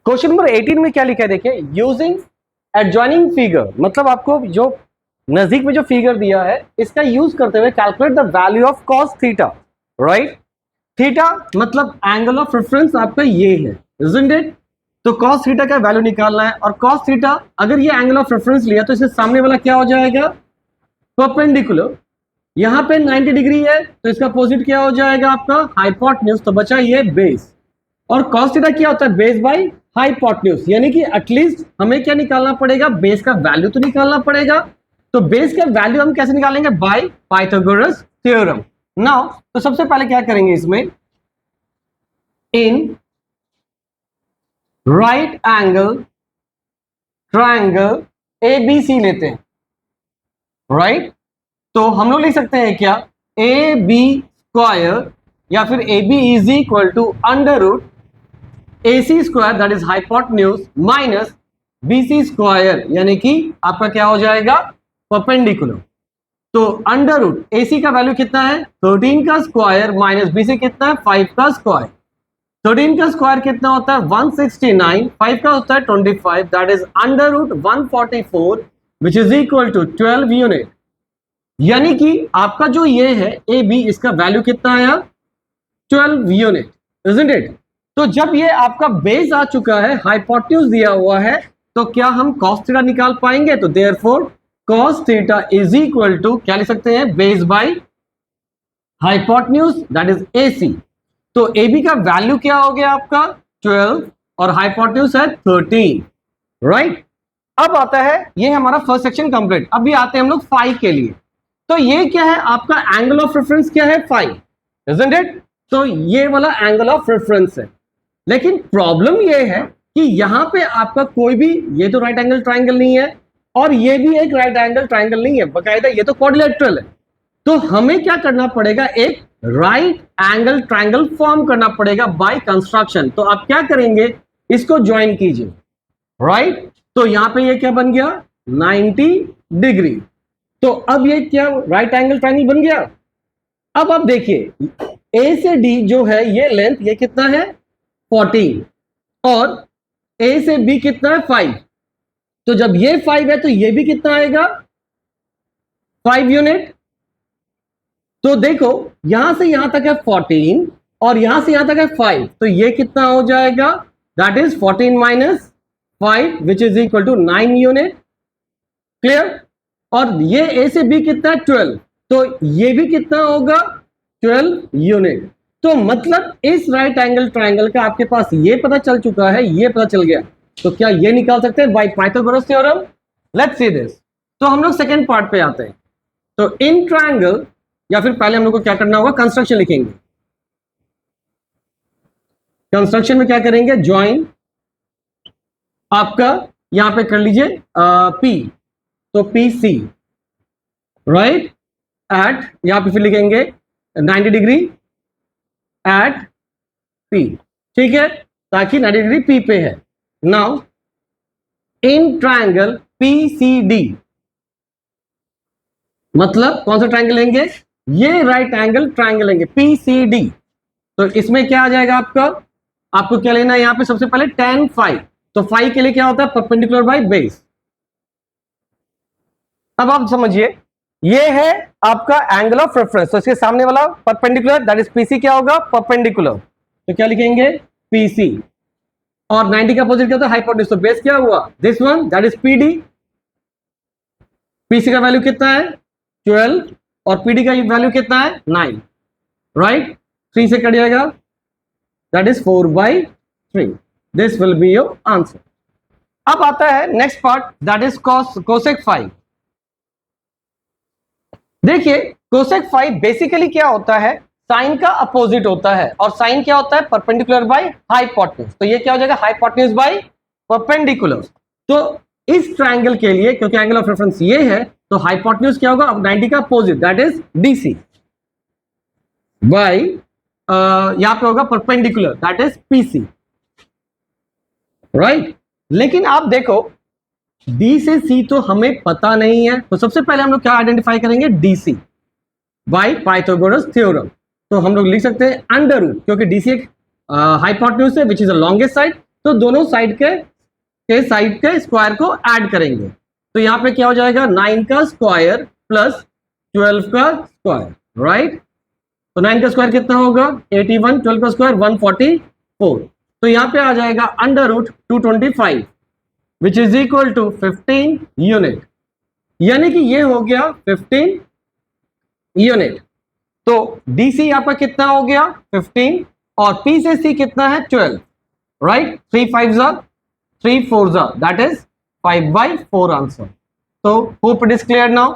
Question number 18 में क्या लिखा है देखिए, यूजिंग एडजॉइनिंग फिगर, मतलब आपको जो नजदीक में जो फिगर दिया है इसका यूज करते हुए calculate the value of cos theta, right. Theta मतलब एंगल ऑफ रेफरेंस आपका ये है, इजंट इट। तो कॉस थीटा का वैल्यू निकालना है, और कॉस थीटा अगर ये एंगल ऑफ रेफरेंस लिया तो इससे सामने वाला क्या हो जाएगा, परपेंडिकुलर। यहां पे 90 डिग्री है तो इसका अपोजिट क्या हो जाएगा आपका हाइपोटेन्यूज, तो बचा ये बेस। और cos थीटा क्या होता है, बेस बाय हाइपोटेन्यूज, यानी कि एटलीस्ट हमें क्या निकालना पड़ेगा, बेस का वैल्यू तो निकालना पड़ेगा। तो बेस का वैल्यू हम कैसे निकालेंगे, बाय पाइथागोरस थ्योरम। नाउ तो सबसे पहले क्या करेंगे, इसमें in right angle triangle ABC लेते हैं, राइट। तो हम लोग लिख सकते हैं क्या, ए बी स्क्वायर या फिर A B is equal to under root AC square that is hypotenuse minus BC square, यानी कि आपका क्या हो जाएगा, परपेंडिकुलर। तो अंडर रूट AC का वैल्यू कितना है, 13 का स्क्वायर माइनस BC कितना है, 5 का स्क्वायर। 13 का स्क्वायर कितना होता है, 169, 5 का होता है 25, that is under root 144 which is equal to 12 unit. यानी कि आपका जो ये है AB, इसका वैल्यू कितना आया, 12 यूनिट, इजंट इट। तो जब ये आपका बेस आ चुका है, हाइपोटेन्यूज दिया हुआ है, तो क्या हम कॉस थीटा निकाल पाएंगे, तो therefore cos theta is equal to क्या लिख सकते हैं, base by hypotenuse that is AC। तो AB का वैल्यू क्या हो गया आपका 12 और हाइपोटेन्यूज है 13, राइट। अब आता है ये हमारा फर्स्ट सेक्शन कंप्लीट। अभी आते हैं हम लोग फाई के लिए। तो ये क्या है आपका एंगल ऑफ रेफरेंस क्या है, फाई, इजंट इट। तो ये वाला एंगल ऑफ रेफरेंस है, लेकिन प्रॉब्लम ये है कि यहां पे आपका कोई भी, ये तो राइट एंगल ट्रायंगल नहीं है और ये भी एक राइट एंगल ट्रायंगल नहीं है, बकायदा ये तो क्वाड्रिलेटरल है। तो हमें क्या करना पड़ेगा, एक राइट एंगल ट्रायंगल फॉर्म करना पड़ेगा बाय कंस्ट्रक्शन। तो आप क्या करेंगे, इसको ज्वाइन कीजिए, राइट। तो यहां पे ये क्या बन गया, 90 डिग्री। तो अब ये क्या राइट एंगल ट्रायंगल बन गया। अब आप देखिए A से D जो है ये लेंथ, ये कितना है 14, और A से B कितना है 5। तो जब ये 5 है तो ये भी कितना आएगा, 5 यूनिट। तो देखो यहां से यहां तक है 14 और यहां से यहां तक है 5, तो ये कितना हो जाएगा, that is 14 minus 5 which is equal to 9 unit, clear. और ये A से B कितना है 12, तो ये भी कितना होगा 12 यूनिट। तो मतलब इस राइट एंगल ट्रायंगल का आपके पास ये पता चल चुका है, ये पता चल गया, तो क्या ये निकाल सकते हैं by Pythagoras theorem. Let's see this. तो हम लोग सेकंड पार्ट पे आते हैं। तो इन ट्रायंगल, या फिर पहले हम लोग को क्या करना होगा, कंस्ट्रक्शन लिखेंगे। कंस्ट्रक्शन में क्या करेंगे, ज्वाइन आपका यहां पे कर लीजिए P, तो PC, राइट, एट यहां पे फिर लिखेंगे 90 डिग्री एट P, ठीक है, ताकि 90 डिग्री P पे है। नाउ इन ट्रायंगल PCD, मतलब कौन सा ट्रायंगल लेंगे, ये राइट एंगल ट्रायंगल लेंगे PCD। तो इसमें क्या आ जाएगा आपका, आपको क्या लेना है यहां पे, सबसे पहले tan phi। तो phi के लिए क्या होता है, परपेंडिकुलर बाय बेस। अब आप समझिए ये है आपका एंगल ऑफ रेफरेंस, तो इसके सामने वाला परपेंडिकुलर दैट इज PC क्या होगा, परपेंडिकुलर। तो क्या लिखेंगे PC, और 90 का अपोजिट क्या होता है, हाइपोटेन्यूज। तो बेस क्या हुआ, this one that is PD। PC का वैल्यू कितना है 12 और PD का वैल्यू कितना है 9, राइट। 3 से कट जाएगा, that is 4/3। This will be your answer. अब आता है next part that is cosec phi. देखिए कोसेक फाई बेसिकली क्या होता है, साइन का अपोजिट होता है, और साइन क्या होता है, परपेंडिकुलर बाय हाइपोटेन्यूज। तो ये क्या हो जाएगा, हाइपोटेन्यूज बाय परपेंडिकुलर। तो इस ट्रायंगल के लिए, क्योंकि एंगल ऑफ रेफरेंस ये है, तो हाइपोटेन्यूज क्या होगा, 90 का opposite that is DC by यहां पे होगा perpendicular that is PC, right. लेकिन आप देखो D से C तो हमें पता नहीं है, तो सबसे पहले हम लोग क्या आइडेंटिफाई करेंगे, DC बाय पाइथागोरस थ्योरम। तो हम लोग लिख सकते हैं अंडर रूट, क्योंकि DC एक हाइपोटेन्यूज है which is the longest side, तो दोनों साइड के स्क्वायर को ऐड करेंगे, तो यहाँ पे क्या हो जाएगा 9 का स्क्वायर प्लस 12 का स्क्वायर, राइट। तो 9 का स्क्वायर कितना होगा 81, 12 का स्क्वायर 144, तो यहाँ पे आ जाएगा under root 225 which is equal to 15 unit, यानी कि ये हो गया 15 यूनिट। तो डीसी यहाँ पर कितना हो गया 15 और पी से सी कितना है 12, राइट। 3 5 3 4 that is 5/4 answer. तो hope it is clear now.